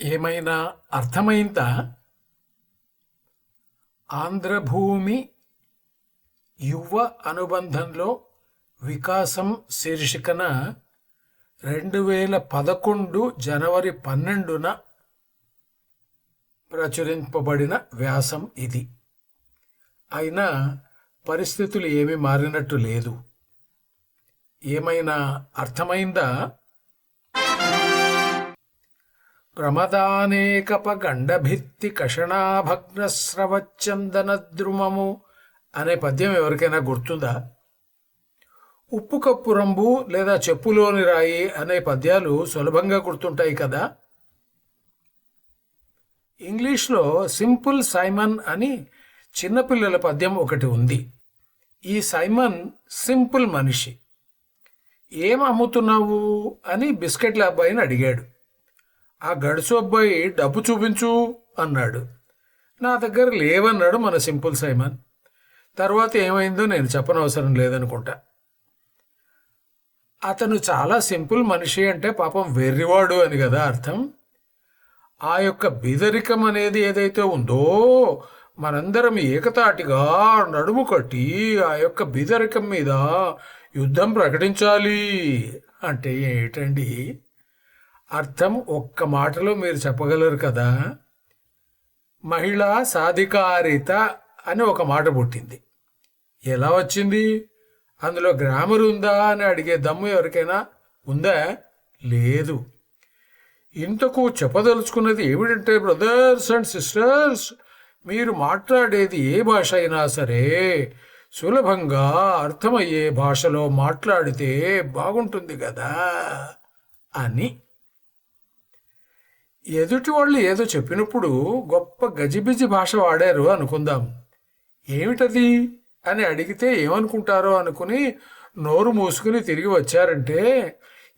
ఏమైనా అర్థమైందా? ఆంధ్రభూమి యువ అనుబంధంలో వికాసం శీర్షికన 2011 జనవరి 12న ప్రచురింపబడిన వ్యాసం ఇది. అయినా పరిస్థితులు ఏమీ మారినట్టు లేదు. ఏమైనా అర్థమైందా? ప్రమదానేకపగండభిత్తి కషణాభగ్నస్రవచ్చందనద్రుమము అనే పద్యం ఎవరికైనా గుర్తుందా? ఉప్పు కప్పు రంబు లేదా చెప్పులోని రాయి అనే పద్యాలు సులభంగా గుర్తుంటాయి కదా. ఇంగ్లీష్లో సింపుల్ సైమన్ అని చిన్నపిల్లల పద్యం ఒకటి ఉంది. ఈ సైమన్ సింపుల్ మనిషి. ఏం అమ్ముతున్నావు అని బిస్కెట్ల అబ్బాయిని అడిగాడు. ఆ గడుసు అబ్బాయి డబ్బు చూపించు అన్నాడు. నా దగ్గర లేవన్నాడు మన సింపుల్ సైమన్. తర్వాత ఏమైందో నేను చెప్పనవసరం లేదనుకుంటా. అతను చాలా సింపుల్ మనిషి అంటే పాపం వెర్రివాడు అని కదా అర్థం. ఆ యొక్క బీదరికం అనేది ఏదైతే ఉందో మనందరం ఏకతాటిగా నడుము కట్టి ఆ యొక్క బీదరికం మీద యుద్ధం ప్రకటించాలి అంటే ఏమిటండి అర్థం? ఒక్క మాటలో మీరు చెప్పగలరు కదా. మహిళా సాధికారిత అని ఒక మాట పుట్టింది. ఎలా వచ్చింది? అందులో గ్రామర్ ఉందా అని అడిగే దమ్ము ఎవరికైనా ఉందా? లేదు. ఇంతకు చెప్పదలుచుకున్నది ఏమిటంటే బ్రదర్స్ అండ్ సిస్టర్స్, మీరు మాట్లాడేది ఏ భాష అయినా సరే సులభంగా అర్థమయ్యే భాషలో మాట్లాడితే బాగుంటుంది కదా అని. ఎదుటి వాళ్ళు ఏదో చెప్పినప్పుడు గొప్ప గజిబిజి భాష వాడారు అనుకుందాం. ఏమిటది అని అడిగితే ఏమనుకుంటారో అనుకుని నోరు మూసుకుని తిరిగి వచ్చారంటే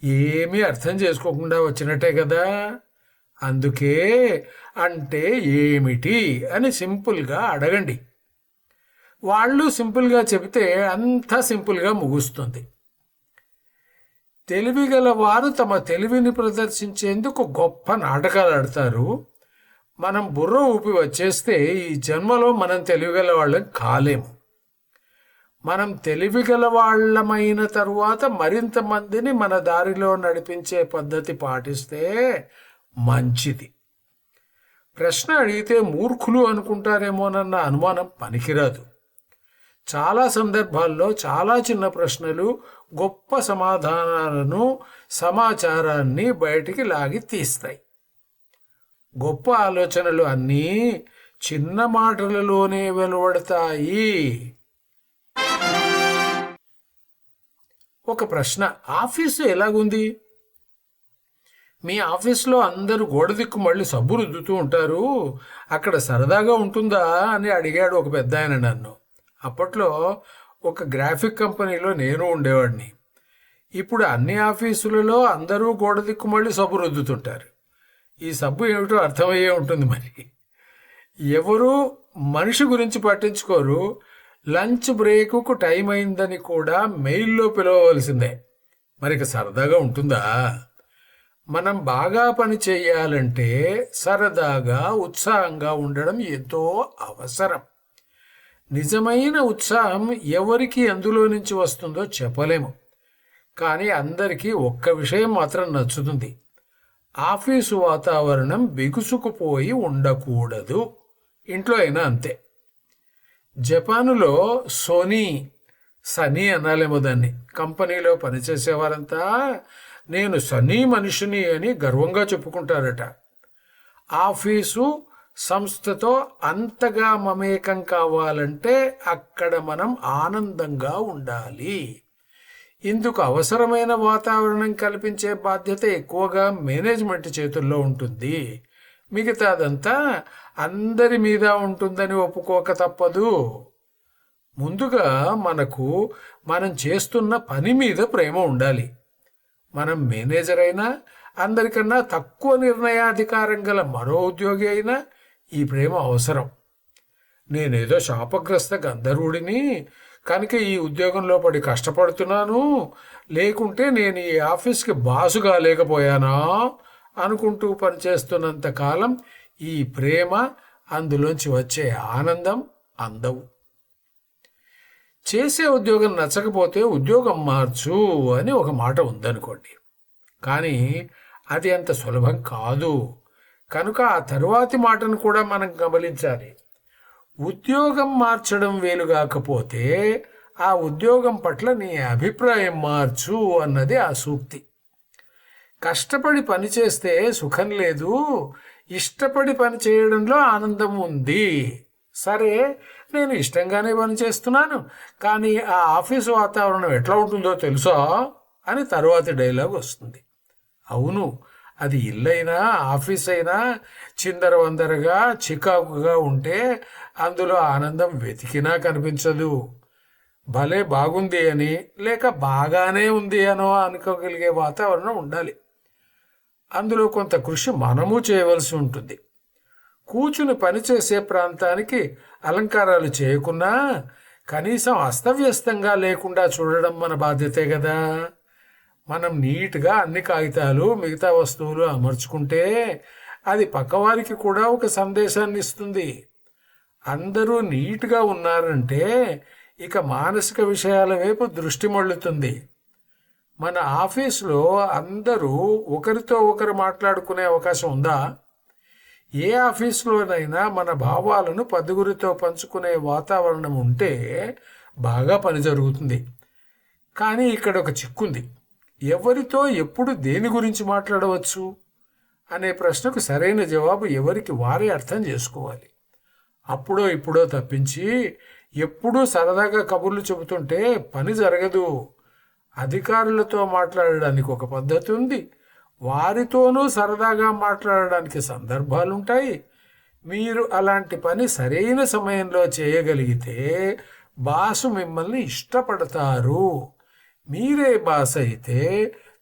ఏమీ అర్థం చేసుకోకుండా వచ్చినట్టే కదా. అందుకే అంటే ఏమిటి అని సింపుల్గా అడగండి. వాళ్ళు సింపుల్గా చెబితే అంతా సింపుల్గా ముగుస్తుంది. తెలివిగల వారు తమ తెలివిని ప్రదర్శించేందుకు గొప్ప నాటకాలు ఆడతారు. మనం బుర్ర ఊపి వచ్చేస్తే ఈ జన్మలో మనం తెలివిగల వాళ్ళం కాలేము. మనం తెలివిగల వాళ్ళమైన తరువాత మరింత మందిని మన దారిలో నడిపించే పద్ధతి పాటిస్తే మంచిది. ప్రశ్న అడిగితే మూర్ఖులు అనుకుంటారేమోనన్న అనుమానం పనికిరాదు. చాలా సందర్భాల్లో చాలా చిన్న ప్రశ్నలు గొప్ప సమాధానాలను, సమాచారాన్ని బయటికి లాగి తీస్తాయి. గొప్ప ఆలోచనలు అన్నీ చిన్న మాటలలోనే వెలువడతాయి. ఒక ప్రశ్న, ఆఫీసు ఎలాగుంది? మీ ఆఫీస్లో అందరూ గోడ దిక్కు మళ్ళీ సబ్బు రుద్దుతూ ఉంటారు, అక్కడ సరదాగా ఉంటుందా అని అడిగాడు ఒక పెద్ద ఆయన నన్ను. అప్పట్లో ఒక గ్రాఫిక్ కంపెనీలో నేను ఉండేవాడిని. ఇప్పుడు అన్ని ఆఫీసులలో అందరూ గోడ దిక్కు మళ్ళీ సబ్బు రుద్దుతుంటారు. ఈ సబ్బు ఏమిటో అర్థమయ్యే ఉంటుంది. మరి ఎవరు మనిషి గురించి పట్టించుకోరు. లంచ్ బ్రేకుకు టైం అయిందని కూడా మెయిల్లో పిలవవలసిందే. మరిక సరదాగా ఉంటుందా? మనం బాగా పని చేయాలంటే సరదాగా ఉత్సాహంగా ఉండడం ఎంతో అవసరం. నిజమైన ఉత్సాహం ఎవరికి ఎందులో నుంచి వస్తుందో చెప్పలేము. కానీ అందరికీ ఒక్క విషయం మాత్రం నచ్చుతుంది. ఆఫీసు వాతావరణం బిగుసుకుపోయి ఉండకూడదు. ఇంట్లో అయినా అంతే. జపానులో సనీ అనాలేమో దాన్ని, కంపెనీలో పనిచేసేవారంతా నేను సనీ మనిషిని అని గర్వంగా చెప్పుకుంటారట. ఆఫీసు సంస్థతో అంతగా మమేకం కావాలంటే అక్కడ మనం ఆనందంగా ఉండాలి. ఇందుకు అవసరమైన వాతావరణం కల్పించే బాధ్యత ఎక్కువగా మేనేజ్మెంట్ చేతుల్లో ఉంటుంది. మిగతాదంతా అందరి మీద ఉంటుందని ఒప్పుకోక తప్పదు. ముందుగా మనం చేస్తున్న పని మీద ప్రేమ ఉండాలి. మనం మేనేజర్ అయినా, అందరికన్నా తక్కువ నిర్ణయాధికారం గల మరో ఉద్యోగి అయినా ఈ ప్రేమ అవసరం. నేనేదో శాపగ్రస్త గంధర్వుడిని కనుక ఈ ఉద్యోగంలో పడి కష్టపడుతున్నాను, లేకుంటే నేను ఈ ఆఫీస్కి బాసుగా లేకపోయానా అనుకుంటూ పనిచేస్తున్నంత కాలం ఈ ప్రేమ, అందులోంచి వచ్చే ఆనందం అందవు. చేసే ఉద్యోగం నచ్చకపోతే ఉద్యోగం మార్చు అని ఒక మాట ఉందనుకోండి, కానీ అది అంత సులభం కాదు. కనుక ఆ తరువాతి మాటను కూడా మనం గమనించాలి. ఉద్యోగం మార్చడం వీలుగాకపోతే ఆ ఉద్యోగం పట్ల నీ అభిప్రాయం మార్చు అన్నది ఆ సూక్తి. కష్టపడి పని చేస్తే సుఖం లేదు, ఇష్టపడి పని చేయడంలో ఆనందం ఉంది. సరే, నేను ఇష్టంగానే పని చేస్తున్నాను, కానీ ఆ ఆఫీసు వాతావరణం ఎట్లా ఉంటుందో తెలుసా అని తరువాతి డైలాగ్ వస్తుంది. అవును, అది ఇల్లైనా ఆఫీస్ అయినా చిందరవందరగా చికాకుగా ఉంటే అందులో ఆనందం వెతికినా కనిపించదు. భలే బాగుంది అని, లేక బాగానే ఉంది అనో అనుకోగలిగే వాతావరణం ఉండాలి. అందులో కొంత కృషి మనము చేయవలసి ఉంటుంది. కూర్చుని పనిచేసే ప్రాంతానికి అలంకారాలు చేయకున్నా కనీసం అస్తవ్యస్తంగా లేకుండా చూడడం మన బాధ్యతే కదా. మనం నీట్గా అన్ని కాగితాలు, మిగతా వస్తువులు అమర్చుకుంటే అది పక్కవారికి కూడా ఒక సందేశాన్ని ఇస్తుంది. అందరూ నీట్గా ఉన్నారంటే ఇక మానసిక విషయాల వైపు దృష్టి మళ్ళుతుంది. మన ఆఫీసులో అందరూ ఒకరితో ఒకరు మాట్లాడుకునే అవకాశం ఉందా? ఏ ఆఫీసులోనైనా మన భావాలను పదుగురితో పంచుకునే వాతావరణం ఉంటే బాగా పని జరుగుతుంది. కానీ ఇక్కడ ఒక చిక్కుంది. ఎవరితో ఎప్పుడు దేని గురించి మాట్లాడవచ్చు అనే ప్రశ్నకు సరైన జవాబు ఎవరికి వారే అర్థం చేసుకోవాలి. అప్పుడో ఇప్పుడో తప్పించి ఎప్పుడూ సరదాగా కబుర్లు చెబుతుంటే పని జరగదు. అధికారులతో మాట్లాడడానికి ఒక పద్ధతి ఉంది, వారితోనూ సరదాగా మాట్లాడడానికి సందర్భాలుంటాయి. మీరు అలాంటి పని సరైన సమయంలో చేయగలిగితే బాసు మిమ్మల్ని ఇష్టపడతారు. మీరే బాస్ అయితే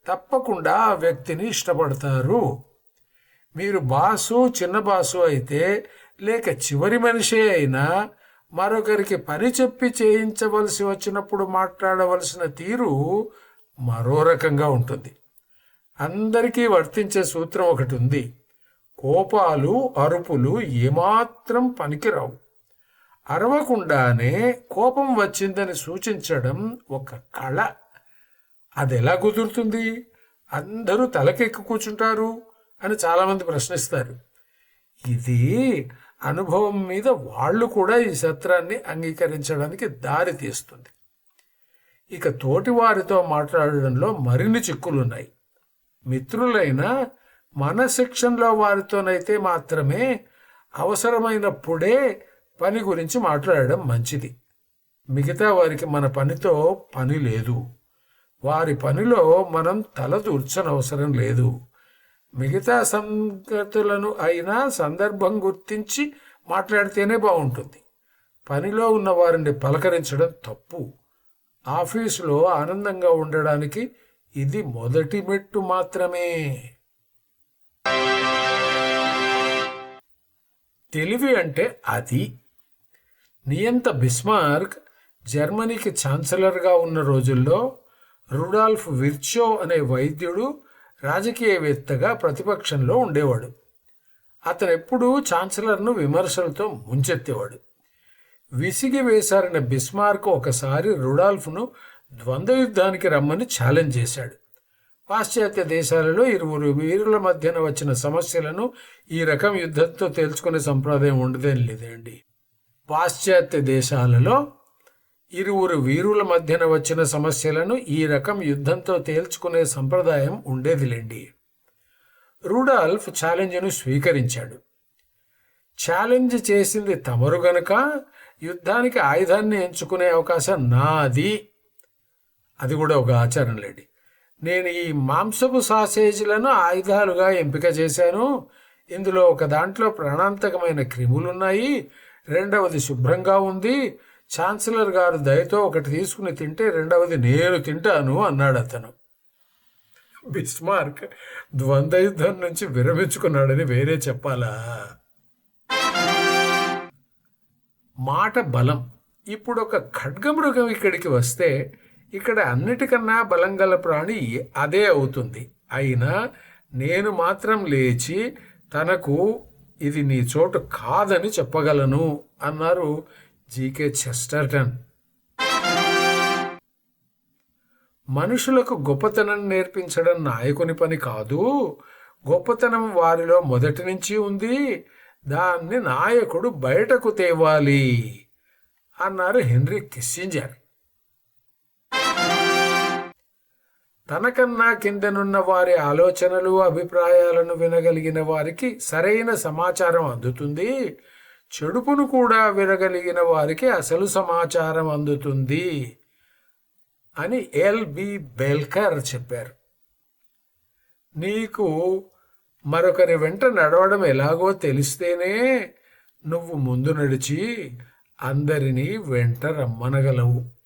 తప్పకుండా ఆ వ్యక్తిని ఇష్టపడతారు. మీరు బాసు, చిన్న బాసు అయితే, లేక చివరి మనిషే అయినా మరొకరికి పని చెప్పి చేయించవలసి వచ్చినప్పుడు మాట్లాడవలసిన తీరు మరో రకంగా ఉంటుంది. అందరికీ వర్తించే సూత్రం ఒకటి ఉంది. కోపాలు, అరుపులు ఏమాత్రం పనికిరావు. అరవకుండానే కోపం వచ్చిందని సూచించడం ఒక కళ. అది ఎలా కుదురుతుంది? అందరూ తలకెక్కి కూర్చుంటారు అని చాలామంది ప్రశ్నిస్తారు. ఇది అనుభవం మీద వాళ్ళు కూడా ఈ సత్రాన్ని అంగీకరించడానికి దారి తీస్తుంది. ఇక తోటి వారితో మాట్లాడడంలో మరిన్ని చిక్కులున్నాయి. మిత్రులైనా మన సెక్షన్లో వారితోనైతే మాత్రమే అవసరమైనప్పుడే పని గురించి మాట్లాడడం మంచిది. మిగతా వారికి మన పనితో పని లేదు. వారి పనిలో మనం తలదూర్చనవసరం లేదు. మిగతా సంగతులను అయినా సందర్భం గుర్తించి మాట్లాడితేనే బాగుంటుంది. పనిలో ఉన్న వారిని పలకరించడం తప్పు. ఆఫీసులో ఆనందంగా ఉండడానికి ఇది మొదటి మెట్టు మాత్రమే. తెలివి అంటే అది. నియంత బిస్మార్క్ జర్మనీకి ఛాన్సలర్గా ఉన్న రోజుల్లో రుడాల్ఫ్ విర్చో అనే వైద్యుడు రాజకీయవేత్తగా ప్రతిపక్షంలో ఉండేవాడు. అతనెప్పుడూ ఛాన్సలర్ను విమర్శలతో ముంచెత్తేవాడు. విసిగి వేసారిన బిస్మార్క్ ఒకసారి రుడాల్ఫ్ను ద్వంద్వ యుద్ధానికి రమ్మని ఛాలెంజ్ చేశాడు. పాశ్చాత్య దేశాలలో ఇరువురు వీరుల మధ్యన వచ్చిన సమస్యలను ఈ రకం యుద్ధంతో తేల్చుకునే సంప్రదాయం ఉండదేం లేదండి. పాశ్చాత్య దేశాలలో ఇరువురు వీరుల మధ్యన వచ్చిన సమస్యలను ఈ రకం యుద్ధంతో తేల్చుకునే సంప్రదాయం ఉండేదిలేండి. రుడాల్ఫ్ ఛాలెంజ్ను స్వీకరించాడు. ఛాలెంజ్ చేసింది తమరు గనుక యుద్ధానికి ఆయుధాన్ని ఎంచుకునే అవకాశం నాది. అది కూడా ఒక ఆచారం లేండి. నేను ఈ మాంసపు సాసేజీలను ఆయుధాలుగా ఎంపిక చేశాను. ఇందులో ఒక దాంట్లో ప్రాణాంతకమైన క్రిములున్నాయి, రెండవది శుభ్రంగా ఉంది. ఛాన్సలర్ గారు దయతో ఒకటి తీసుకుని తింటే రెండవది నేను తింటాను అన్నాడు అతను. బిస్మార్క్ ద్వంద్వ యుద్ధం నుంచి విరమించుకున్నాడని వేరే చెప్పాలా? మాట బలం. ఇప్పుడు ఒక ఖడ్గమృగం ఇక్కడికి వస్తే ఇక్కడ అన్నిటికన్నా బలం గల ప్రాణి అదే అవుతుంది. అయినా నేను మాత్రం లేచి తనకు ఇది నీ చోటు కాదని చెప్పగలను అన్నారు జీకే చెస్టర్టన్. మనుషులకు గొప్పతనం నేర్పించడం నాయకుని పని కాదు, గొప్పతనం వారిలో మొదటి నుంచి ఉంది, దాన్ని నాయకుడు బయటకు తేవాలి అన్నారు హెన్రీ కిస్సింజర్. తనకన్నా కిందనున్న వారి ఆలోచనలు అభిప్రాయాలను వినగలిగిన వారికి సరైన సమాచారం అందుతుంది, చెడుపును కూడా వినగలిగిన వారికి అసలు సమాచారం అందుతుంది అని ఎల్బి బెల్కర్ చెప్పారు. నీకు మరొకరి వెంట నడవడం ఎలాగో తెలిస్తేనే నువ్వు ముందు నడిచి అందరినీ వెంట రమ్మనగలవు.